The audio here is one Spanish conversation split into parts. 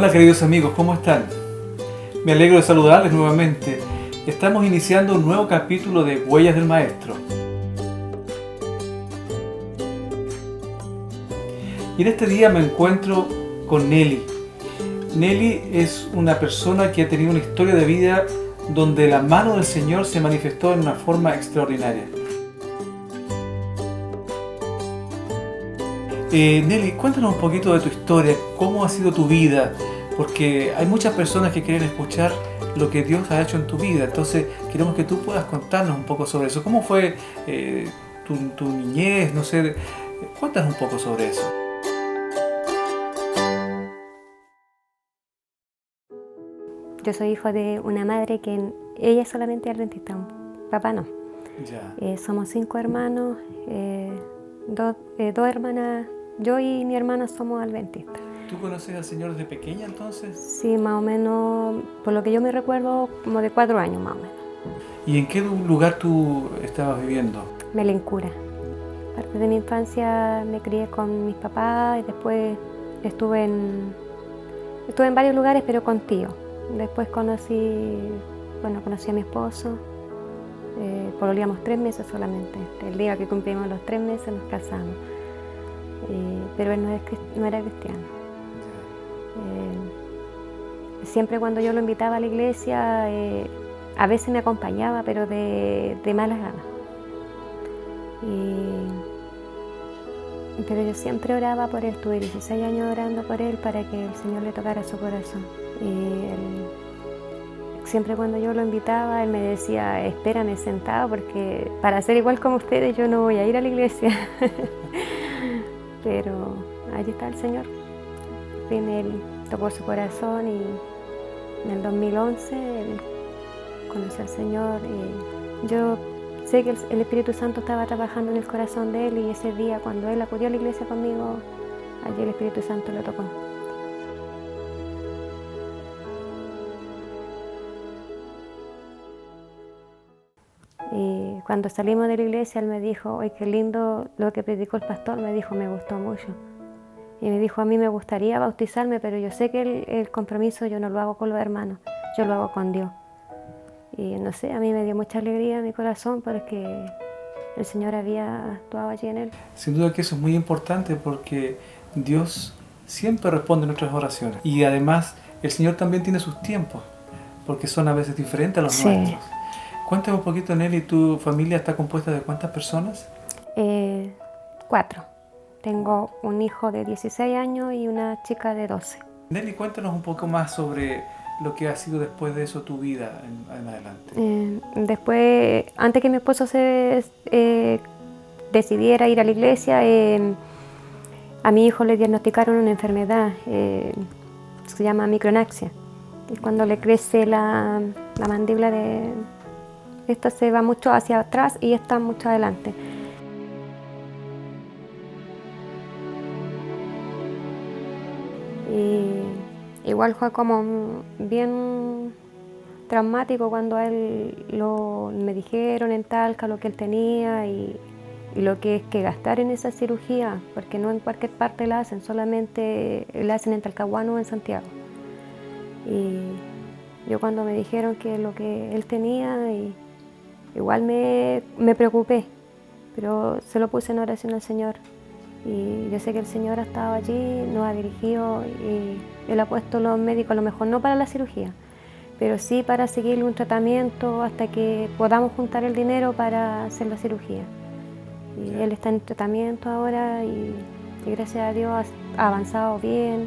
Hola queridos amigos, ¿cómo están? Me alegro de saludarles nuevamente. Estamos iniciando un nuevo capítulo de Huellas del Maestro. Y en este día me encuentro con Nelly. Nelly es una persona que ha tenido una historia de vida donde la mano del Señor se manifestó en una forma extraordinaria. Nelly, cuéntanos un poquito de tu historia, cómo ha sido tu vida, porque hay muchas personas que quieren escuchar lo que Dios ha hecho en tu vida, entonces queremos que tú puedas contarnos un poco sobre eso. ¿Cómo fue tu niñez? No sé, cuéntanos un poco sobre eso. Yo soy hijo de una madre que ella es solamente adventista, papá no. Ya. Somos 5 hermanos, dos hermanas, yo y mi hermana somos adventistas. ¿Tú conoces al Señor desde pequeña entonces? Sí, más o menos, por lo que yo me recuerdo, como de 4 años más o menos. ¿Y en qué lugar tú estabas viviendo? Melencura. Parte de mi infancia me crié con mis papás y después estuve en varios lugares, pero con tíos. Después conocí a mi esposo, pololeamos 3 meses solamente. El día que cumplimos los 3 meses nos casamos, pero él no era cristiano. Siempre cuando yo lo invitaba a la iglesia, a veces me acompañaba, pero de malas ganas. Pero yo siempre oraba por él, tuve 16 años orando por él para que el Señor le tocara su corazón. Siempre cuando yo lo invitaba, él me decía, espérame sentado porque para ser igual como ustedes yo no voy a ir a la iglesia. Pero allí está el Señor. Él tocó su corazón y en el 2011 él conoció al Señor. Yo sé que el Espíritu Santo estaba trabajando en el corazón de él y ese día cuando él acudió a la iglesia conmigo, allí el Espíritu Santo lo tocó. Y cuando salimos de la iglesia, él me dijo, ¡ay, qué lindo lo que predicó el pastor! Me dijo, me gustó mucho. Y me dijo, a mí me gustaría bautizarme, pero yo sé que el compromiso yo no lo hago con los hermanos, yo lo hago con Dios. Y no sé, a mí me dio mucha alegría en mi corazón porque el Señor había actuado allí en él. Sin duda que eso es muy importante porque Dios siempre responde a nuestras oraciones. Y además el Señor también tiene sus tiempos, porque son a veces diferentes a los nuestros. Cuéntame un poquito, Nelly, ¿tu familia está compuesta de cuántas personas? 4. Tengo un hijo de 16 años y una chica de 12. Nelly, cuéntanos un poco más sobre lo que ha sido después de eso tu vida en adelante. Después, antes que mi esposo se decidiera ir a la iglesia, a mi hijo le diagnosticaron una enfermedad, se llama micronaxia. Es cuando le crece la mandíbula esta se va mucho hacia atrás y esta mucho adelante. Y igual fue como bien traumático cuando a él me dijeron en Talca lo que él tenía y lo que es que gastar en esa cirugía, porque no en cualquier parte la hacen, solamente la hacen en Talcahuano o en Santiago. Y yo cuando me dijeron que lo que él tenía, igual me preocupé, pero se lo puse en oración al Señor. Y yo sé que el Señor ha estado allí, nos ha dirigido y Él ha puesto los médicos, a lo mejor no para la cirugía, pero sí para seguirle un tratamiento hasta que podamos juntar el dinero para hacer la cirugía. Y Él está en tratamiento ahora y gracias a Dios ha avanzado bien.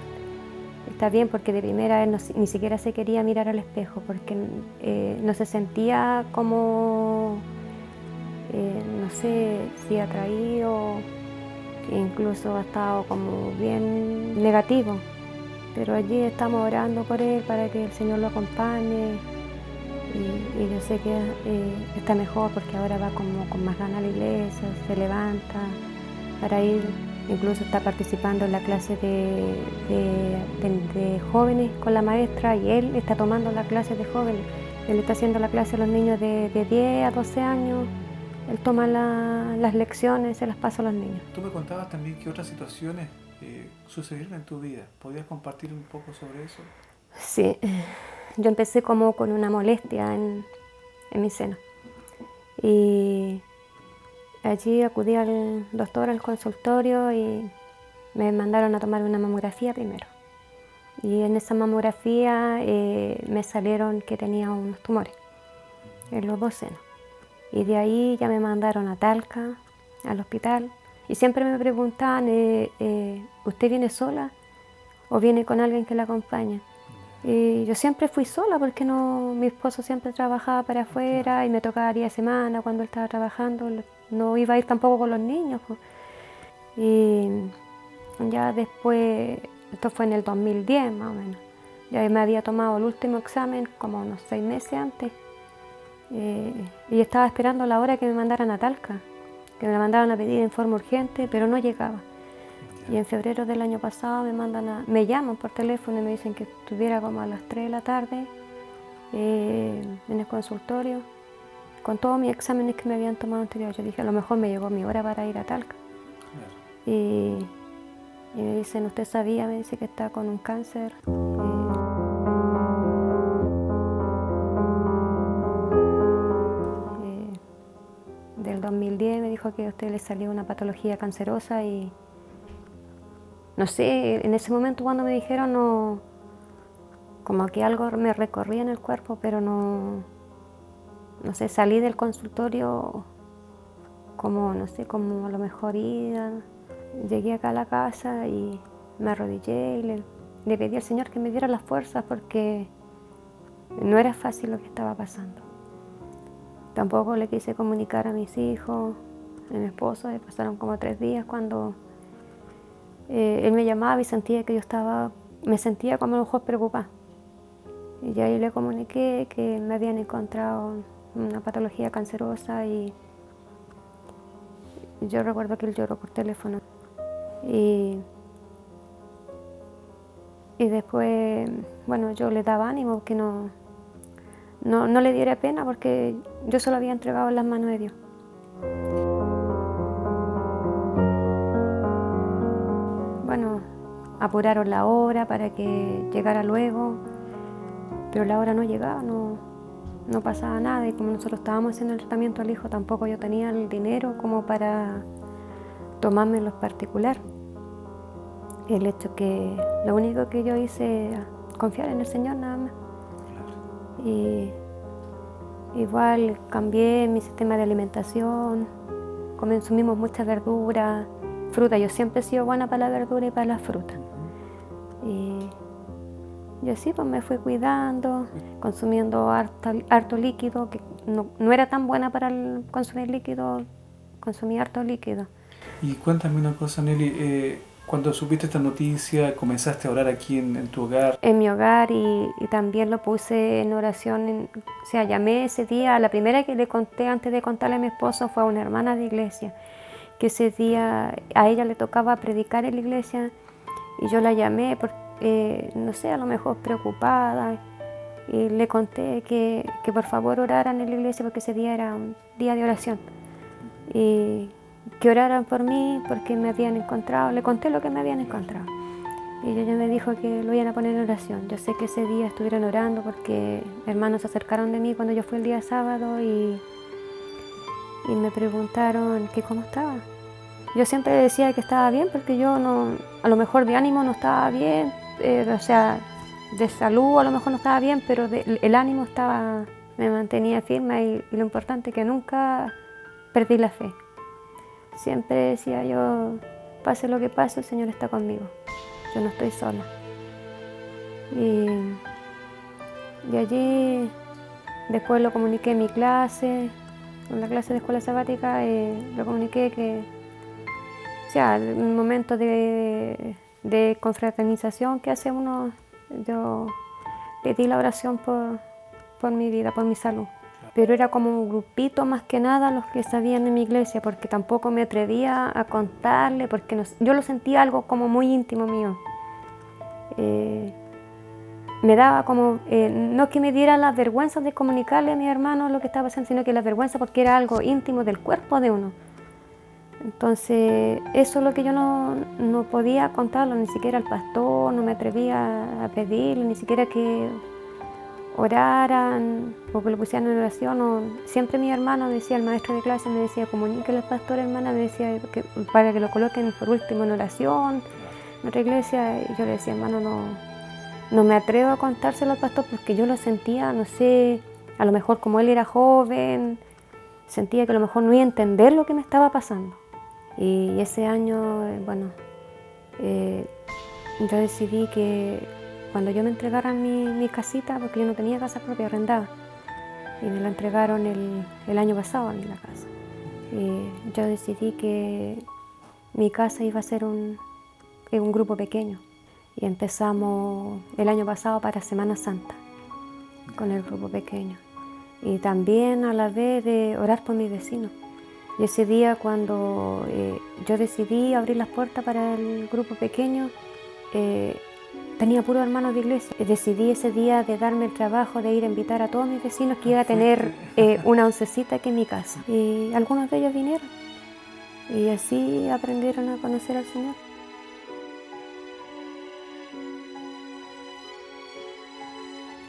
Está bien porque de primera él ni siquiera se quería mirar al espejo porque no se sentía como, no sé, si atraído. Incluso ha estado como bien negativo, pero allí estamos orando por él para que el Señor lo acompañe y yo sé que está mejor porque ahora va como con más ganas a la iglesia, se levanta para ir, incluso está participando en la clase de jóvenes con la maestra y él está tomando la clase de jóvenes, él está haciendo la clase a los niños de 10 a 12 años. Él toma las lecciones, se las pasa a los niños. Tú me contabas también que otras situaciones sucedieron en tu vida. ¿Podrías compartir un poco sobre eso? Sí, yo empecé como con una molestia en mi seno. Y allí acudí al doctor al consultorio y me mandaron a tomar una mamografía primero. Y en esa mamografía me salieron que tenía unos tumores en los 2 senos. Y de ahí ya me mandaron a Talca, al hospital. Y siempre me preguntaban, ¿usted viene sola o viene con alguien que la acompaña? Y yo siempre fui sola porque mi esposo siempre trabajaba para afuera y me tocaba día de semana cuando él estaba trabajando. No iba a ir tampoco con los niños. Y ya después, esto fue en el 2010 más o menos, ya me había tomado el último examen como unos 6 meses antes. Y estaba esperando la hora que me mandaran a Talca, que me mandaran a pedir en forma urgente, pero no llegaba. Y en febrero del año pasado me llaman por teléfono y me dicen que estuviera como a las 3 de la tarde en el consultorio con todos mis exámenes que me habían tomado anterior. Yo dije, a lo mejor me llegó mi hora para ir a Talca. Claro. Y me dicen, ¿usted sabía? Me dice que está con un cáncer. Del 2010 me dijo que a usted le salió una patología cancerosa y no sé, en ese momento cuando me dijeron, no, como que algo me recorría en el cuerpo, pero no sé, salí del consultorio como, no sé, como a lo mejor ida. Llegué acá a la casa y me arrodillé y le pedí al Señor que me diera las fuerzas porque no era fácil lo que estaba pasando. Tampoco le quise comunicar a mis hijos, a mi esposo, y pasaron como 3 días cuando él me llamaba y sentía que me sentía como a lo mejor preocupada. Y ahí le comuniqué que me habían encontrado una patología cancerosa y yo recuerdo que él lloró por teléfono. Y después, bueno, yo le daba ánimo que no le diera pena porque yo se lo había entregado en las manos de Dios. Bueno, apuraron la hora para que llegara luego, pero la hora no llegaba, no pasaba nada y como nosotros estábamos haciendo el tratamiento al hijo, tampoco yo tenía el dinero como para tomarme los particulares. El hecho que lo único que yo hice era confiar en el Señor nada más. Y igual cambié mi sistema de alimentación, consumimos muchas verduras, fruta. Yo siempre he sido buena para la verdura y para la fruta. Y así pues me fui cuidando, consumiendo harto líquido, que no era tan buena para consumir líquido, consumí harto líquido. Y cuéntame una cosa, Nelly, cuando supiste esta noticia, ¿comenzaste a orar aquí en tu hogar? En mi hogar y también lo puse en oración, o sea, llamé ese día, la primera que le conté antes de contarle a mi esposo fue a una hermana de iglesia, que ese día a ella le tocaba predicar en la iglesia y yo la llamé porque, no sé, a lo mejor preocupada y le conté que por favor oraran en la iglesia porque ese día era un día de oración y que oraran por mí porque me habían encontrado, le conté lo que me habían encontrado y ella me dijo que lo iban a poner en oración. Yo sé que ese día estuvieron orando porque hermanos se acercaron de mí cuando yo fui el día sábado y me preguntaron que cómo estaba. Yo siempre decía que estaba bien porque yo a lo mejor de ánimo no estaba bien, o sea, de salud a lo mejor no estaba bien, pero el ánimo me mantenía firme y lo importante es que nunca perdí la fe. Siempre decía yo, pase lo que pase, el Señor está conmigo, yo no estoy sola. Y allí después lo comuniqué en mi clase, en la clase de escuela sabática, lo comuniqué que, o sea, en un momento de confraternización que hace uno, yo pedí la oración por mi vida, por mi salud. Pero era como un grupito más que nada los que sabían en mi iglesia, porque tampoco me atrevía a contarle, porque yo lo sentía algo como muy íntimo mío. Me daba como, no que me diera la vergüenza de comunicarle a mi hermano lo que estaba haciendo, sino que la vergüenza porque era algo íntimo del cuerpo de uno. Entonces, eso es lo que yo no podía contarlo, ni siquiera al pastor, no me atrevía a pedirle, ni siquiera que oraran o que lo pusieran en oración. Siempre mi hermano me decía, el maestro de clase me decía, comuníquele al pastor, hermana, me decía, para que lo coloquen por último en oración en nuestra iglesia. Y yo le decía, hermano, no me atrevo a contárselo al pastor porque yo lo sentía, no sé, a lo mejor como él era joven, sentía que a lo mejor no iba a entender lo que me estaba pasando. Y ese año, yo decidí que cuando yo me entregaran mi casita, porque yo no tenía casa propia, arrendaba, y me la entregaron el año pasado a mí la casa. Yo decidí que mi casa iba a ser un grupo pequeño. Y empezamos el año pasado para Semana Santa con el grupo pequeño. Y también a la vez de orar por mis vecinos. Y ese día cuando yo decidí abrir las puertas para el grupo pequeño, tenía puros hermanos de iglesia. Decidí ese día de darme el trabajo de ir a invitar a todos mis vecinos que iba a tener una oncecita aquí en mi casa. Y algunos de ellos vinieron. Y así aprendieron a conocer al Señor.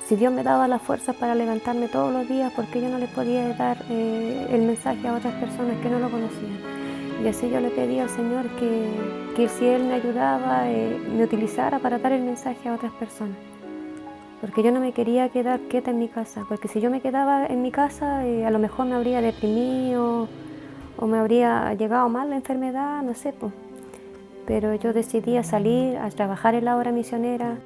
Si Dios me daba las fuerzas para levantarme todos los días, ¿por qué yo no les podía dar el mensaje a otras personas que no lo conocían? Y así yo le pedí al Señor que si Él me ayudaba, me utilizara para dar el mensaje a otras personas. Porque yo no me quería quedar quieta en mi casa, porque si yo me quedaba en mi casa, a lo mejor me habría deprimido o me habría llegado mal la enfermedad, no sé, pues. Pero yo decidí salir a trabajar en la obra misionera.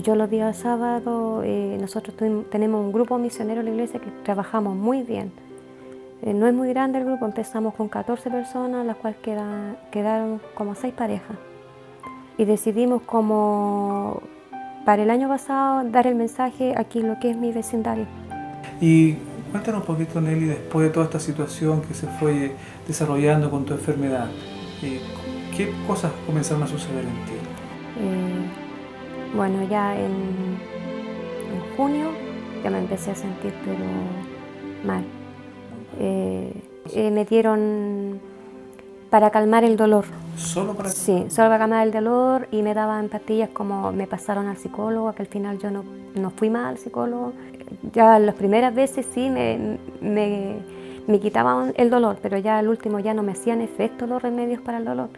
Yo los días sábados, nosotros tenemos un grupo misionero en la iglesia que trabajamos muy bien. No es muy grande el grupo, empezamos con 14 personas, las cuales quedaron como 6 parejas. Y decidimos como para el año pasado dar el mensaje aquí en lo que es mi vecindario. Y cuéntanos un poquito, Nelly, después de toda esta situación que se fue desarrollando con tu enfermedad, ¿qué cosas comenzaron a suceder en ti? Bueno, ya en junio ya me empecé a sentir pero mal. Me dieron para calmar el dolor. ¿Solo para? Sí, solo para calmar el dolor, y me daban pastillas como me pasaron al psicólogo, que al final yo no fui más al psicólogo. Ya las primeras veces sí me quitaban el dolor, pero ya al último ya no me hacían efecto los remedios para el dolor.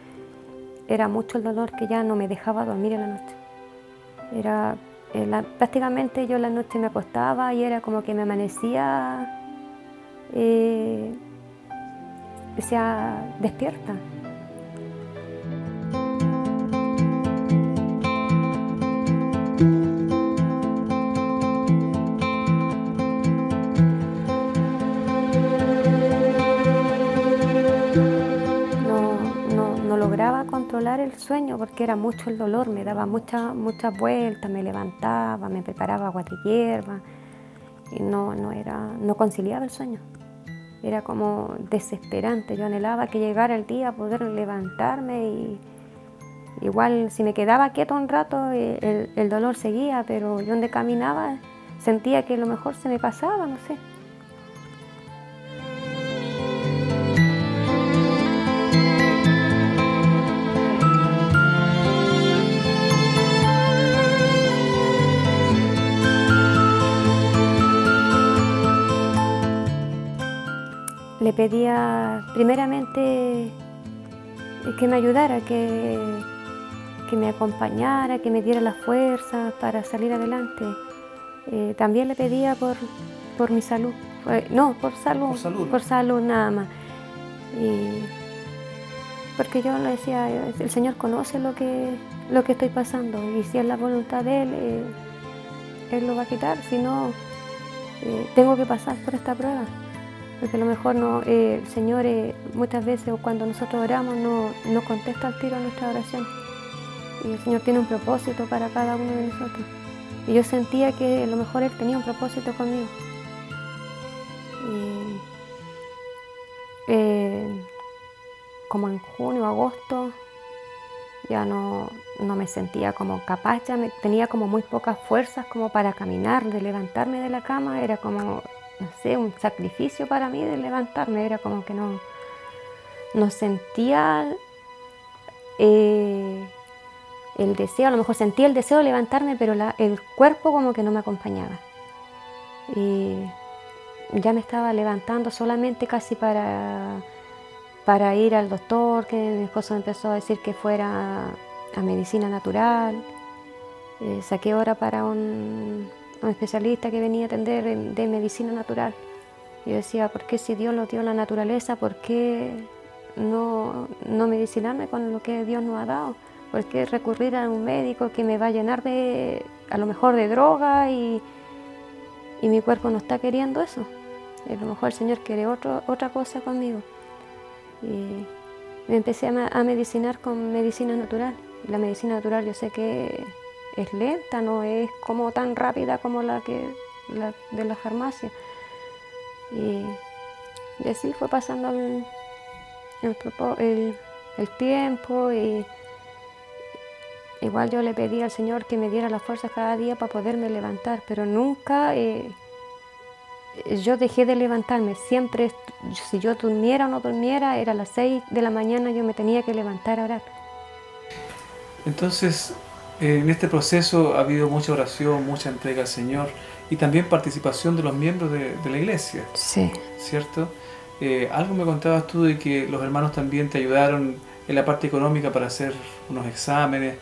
Era mucho el dolor que ya no me dejaba dormir en la noche. Prácticamente yo en la noche me acostaba y era como que me amanecía despierta. No lograba controlar el sueño porque era mucho el dolor, me daba muchas vueltas, me levantaba, me preparaba agua de hierba y no conciliaba el sueño. Era como desesperante, yo anhelaba que llegara el día, poder levantarme, y igual si me quedaba quieta un rato el dolor seguía, pero yo donde caminaba sentía que a lo mejor se me pasaba, no sé. Le pedía primeramente que me ayudara, que me acompañara, que me diera la fuerza para salir adelante. También le pedía por mi salud, por salud nada más. Porque yo le decía, el Señor conoce lo que estoy pasando, y si es la voluntad de Él lo va a quitar, si no, tengo que pasar por esta prueba. Porque a lo mejor el Señor muchas veces, o cuando nosotros oramos, no contesta al tiro a nuestra oración. Y el Señor tiene un propósito para cada uno de nosotros. Y yo sentía que a lo mejor Él tenía un propósito conmigo. Como en junio, agosto, ya no me sentía como capaz, tenía como muy pocas fuerzas como para caminar, de levantarme de la cama, era como, no sé, un sacrificio para mí de levantarme, era como que no sentía el deseo, a lo mejor sentía el deseo de levantarme, pero el cuerpo como que no me acompañaba. Y ya me estaba levantando solamente casi para ir al doctor, que mi esposo me empezó a decir que fuera a medicina natural. Saqué hora para un especialista que venía a atender de medicina natural. Yo decía, ¿por qué si Dios nos dio la naturaleza, por qué no medicinarme con lo que Dios nos ha dado? ¿Por qué recurrir a un médico que me va a llenar a lo mejor de droga y mi cuerpo no está queriendo eso? A lo mejor el Señor quiere otra cosa conmigo. Y me empecé a medicinar con medicina natural. La medicina natural yo sé que es lenta, no es como tan rápida como la de la farmacia. Y así fue pasando el tiempo, y igual yo le pedí al Señor que me diera las fuerzas cada día para poderme levantar, pero nunca yo dejé de levantarme. Siempre, si yo durmiera o no durmiera, era a las 6 de la mañana, yo me tenía que levantar a orar. Entonces, en este proceso ha habido mucha oración, mucha entrega al Señor y también participación de los miembros de la iglesia. Sí. ¿Cierto? Algo me contabas tú de que los hermanos también te ayudaron en la parte económica para hacer unos exámenes,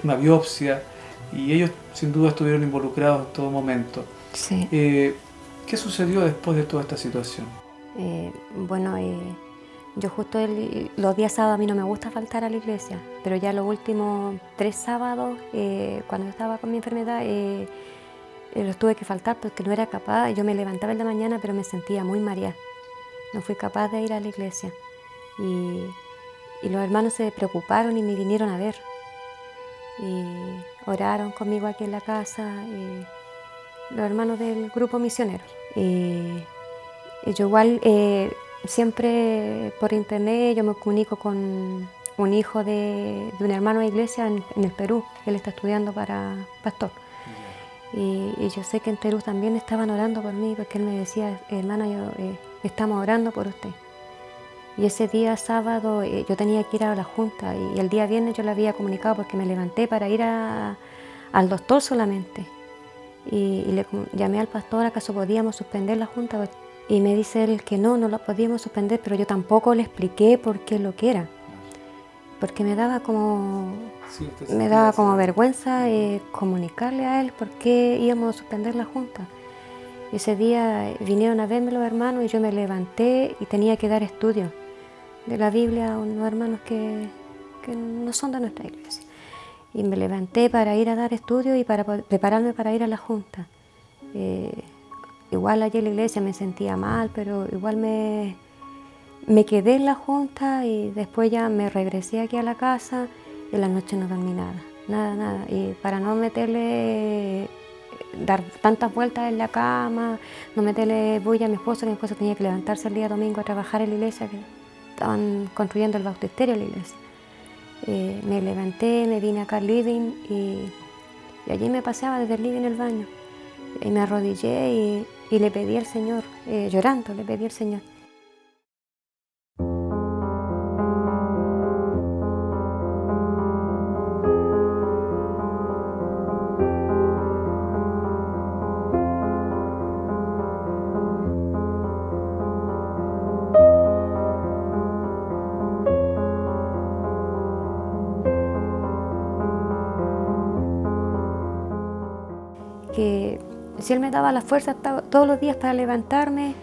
una biopsia, y ellos sin duda estuvieron involucrados en todo momento. Sí. ¿Qué sucedió después de toda esta situación? Bueno, yo justo los días sábados a mí no me gusta faltar a la iglesia, pero ya los últimos 3 sábados, cuando yo estaba con mi enfermedad, los tuve que faltar porque no era capaz. Yo me levantaba en la mañana, pero me sentía muy mareada. No fui capaz de ir a la iglesia. Y los hermanos se preocuparon y me vinieron a ver. Y oraron conmigo aquí en la casa, los hermanos del grupo misionero. Y yo igual, siempre por internet, yo me comunico con un hijo de un hermano de iglesia en el Perú. Él está estudiando para pastor. Y yo sé que en Perú también estaban orando por mí, porque él me decía, hermana, estamos orando por usted. Y ese día sábado yo tenía que ir a la junta, y el día viernes yo le había comunicado porque me levanté para ir al doctor solamente. Y le llamé al pastor, ¿acaso podíamos suspender la junta? Y me dice él que no la podíamos suspender, pero yo tampoco le expliqué por qué lo que era. Porque me daba como vergüenza comunicarle a él por qué íbamos a suspender la junta. Y ese día vinieron a verme los hermanos y yo me levanté y tenía que dar estudios de la Biblia a unos hermanos que no son de nuestra iglesia. Y me levanté para ir a dar estudios y para prepararme para ir a la junta. Igual allí en la iglesia me sentía mal, pero igual me quedé en la junta, y después ya me regresé aquí a la casa, y en la noche no dormí nada. Y para no dar tantas vueltas en la cama, no meterle bulla a mi esposo, que mi esposo tenía que levantarse el día domingo a trabajar en la iglesia, que estaban construyendo el bautisterio en la iglesia. Me levanté, me vine acá al living, y allí me paseaba desde el living al baño. Y me arrodillé y le pedí al Señor, llorando, le pedí al Señor. Que si Él me daba la fuerza todos los días para levantarme,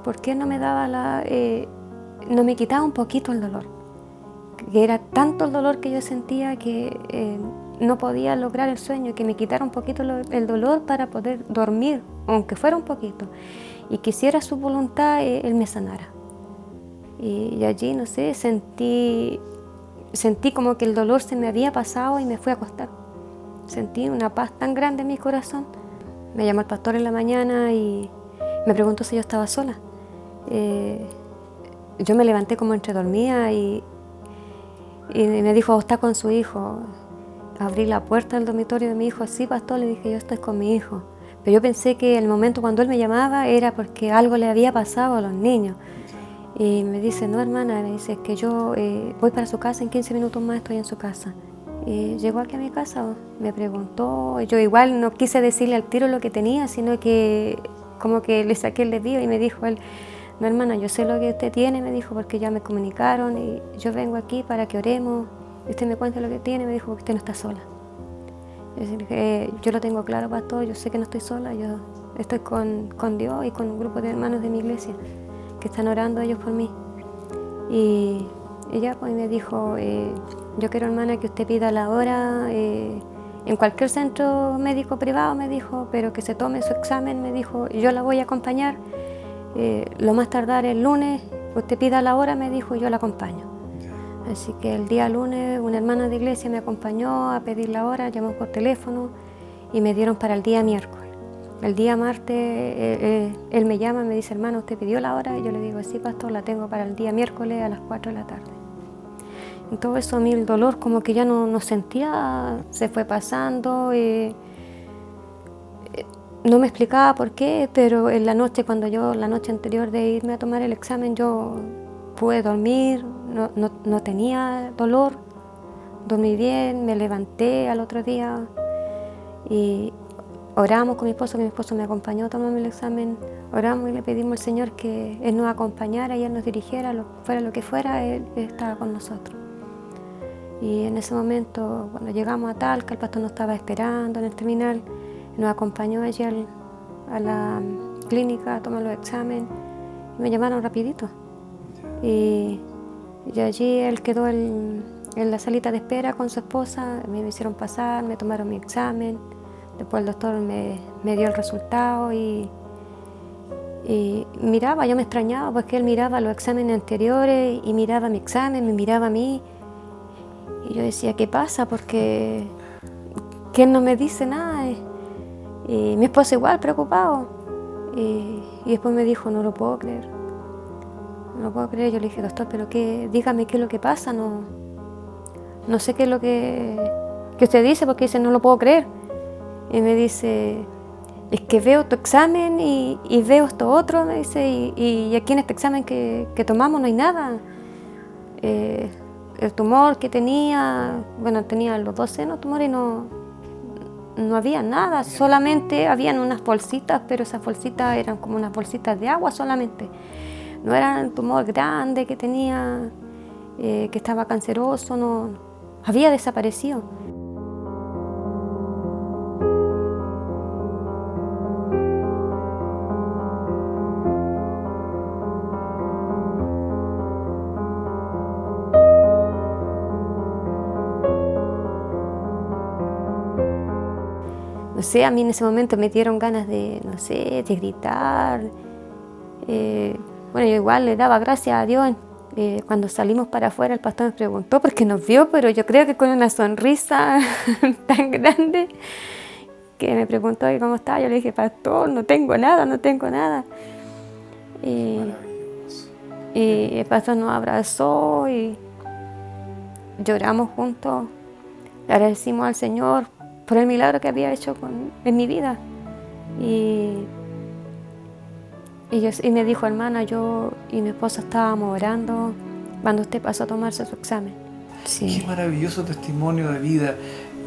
¿por qué no me daba no me quitaba un poquito el dolor? Que era tanto el dolor que yo sentía que no podía lograr el sueño, que me quitara un poquito el dolor para poder dormir, aunque fuera un poquito, y quisiera su voluntad, Él me sanara. Y allí, no sé, sentí como que el dolor se me había pasado y me fui a acostar. Sentí una paz tan grande en mi corazón. Me llamó el pastor en la mañana y me preguntó si yo estaba sola. Yo me levanté como entre dormida y Y me dijo, ¿está con su hijo? Abrí la puerta del dormitorio de mi hijo, sí, pastor, le dije, yo estoy con mi hijo. Pero yo pensé que el momento cuando él me llamaba era porque algo le había pasado a los niños. Y me dice, no, hermana, me dice, es que yo voy para su casa, en 15 minutos más estoy en su casa. Y llegó aquí a mi casa, me preguntó, yo igual no quise decirle al tiro lo que tenía, sino que como que le saqué el desvío y me dijo él, no, hermana, yo sé lo que usted tiene, me dijo, porque ya me comunicaron y yo vengo aquí para que oremos. Y usted me cuenta lo que tiene, me dijo, porque usted no está sola. Yo dije, yo lo tengo claro, pastor, yo sé que no estoy sola, yo estoy con Dios y con un grupo de hermanos de mi iglesia que están orando ellos por mí. Y ella pues me dijo, yo quiero, hermana, que usted pida la hora en cualquier centro médico privado, me dijo, pero que se tome su examen, me dijo, yo la voy a acompañar, lo más tardar el lunes, usted pida la hora, me dijo, y yo la acompaño. Así que el día lunes una hermana de iglesia me acompañó a pedir la hora, llamó por teléfono y me dieron para el día miércoles. El día martes él me llama y me dice, hermano, ¿usted pidió la hora? Y yo le digo, sí, pastor, la tengo para el día miércoles a las 4 de la tarde. Y todo eso a mí el dolor como que ya no sentía, se fue pasando. No me explicaba por qué, pero en la noche, la noche anterior de irme a tomar el examen, yo pude dormir, no tenía dolor, dormí bien, me levanté al otro día y oramos con mi esposo me acompañó a tomarme el examen, oramos y le pedimos al Señor que Él nos acompañara y Él nos dirigiera, fuera lo que fuera, Él estaba con nosotros. Y en ese momento, cuando llegamos a Talca, el pastor nos estaba esperando en el terminal, nos acompañó allí a la clínica a tomar los exámenes y me llamaron rapidito. Y allí él quedó en la salita de espera con su esposa, me hicieron pasar, me tomaron mi examen, después el doctor me dio el resultado y miraba, yo me extrañaba porque él miraba los exámenes anteriores y miraba mi examen, me miraba a mí y yo decía, ¿qué pasa? Porque que él no me dice nada y mi esposo igual preocupado y después me dijo, no lo puedo creer. No lo puedo creer, yo le dije, doctor, pero dígame qué es lo que pasa, no sé qué es lo que usted dice, porque dice, no lo puedo creer. Y me dice, es que veo tu examen y veo esto otro, me dice, y aquí en este examen que tomamos no hay nada. El tumor que tenía, bueno, tenía los 2 senos tumores y no había nada, solamente habían unas bolsitas, pero esas bolsitas eran como unas bolsitas de agua solamente. No era el tumor grande que tenía, que estaba canceroso, no, había desaparecido. No sé, a mí en ese momento me dieron ganas de, no sé, de gritar. Bueno, yo igual le daba gracias a Dios. Cuando salimos para afuera, el pastor me preguntó porque nos vio, pero yo creo que con una sonrisa tan grande que me preguntó cómo estaba. Yo le dije, pastor, no tengo nada. Y el pastor nos abrazó y lloramos juntos. Le agradecimos al Señor por el milagro que había hecho en mi vida. Y me dijo, hermana, yo y mi esposa estábamos orando cuando usted pasó a tomarse su examen. Sí. Qué maravilloso testimonio de vida.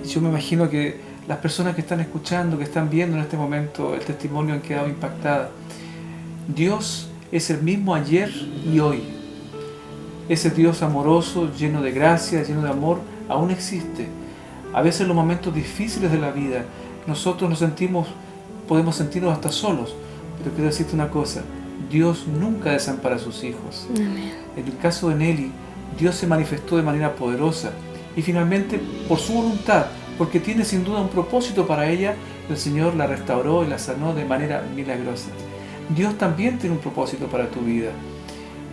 Yo me imagino que las personas que están escuchando, que están viendo en este momento el testimonio han quedado impactadas. Dios es el mismo ayer y hoy. Ese Dios amoroso, lleno de gracia, lleno de amor, aún existe. A veces en los momentos difíciles de la vida, nosotros podemos sentirnos hasta solos. Pero quiero decirte una cosa, Dios nunca desampara a sus hijos. Amén. En el caso de Nelly, Dios se manifestó de manera poderosa y finalmente por su voluntad, porque tiene sin duda un propósito para ella, el Señor la restauró y la sanó de manera milagrosa. Dios también tiene un propósito para tu vida.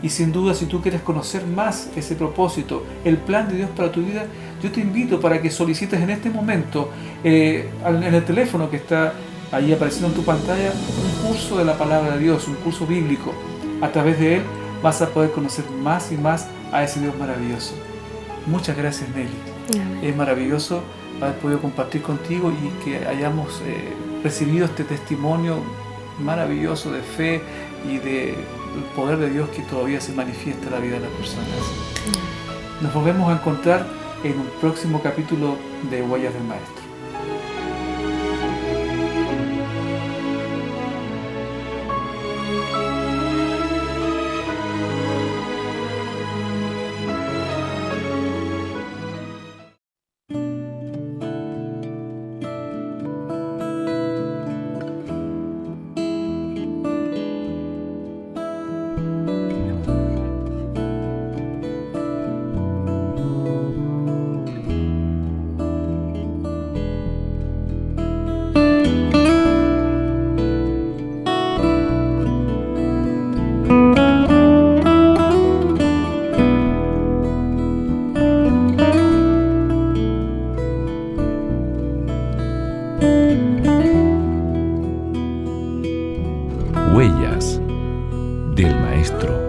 Y sin duda, si tú quieres conocer más ese propósito, el plan de Dios para tu vida, yo te invito para que solicites en este momento, en el teléfono que está ahí apareciendo en tu pantalla, un curso de la palabra de Dios, un curso bíblico. A través de él vas a poder conocer más y más a ese Dios maravilloso. Muchas gracias, Nelly. Amén. Es maravilloso haber podido compartir contigo y que hayamos recibido este testimonio maravilloso de fe y del poder de Dios que todavía se manifiesta en la vida de las personas. Nos volvemos a encontrar en un próximo capítulo de Huellas del Maestro. Huellas del Maestro.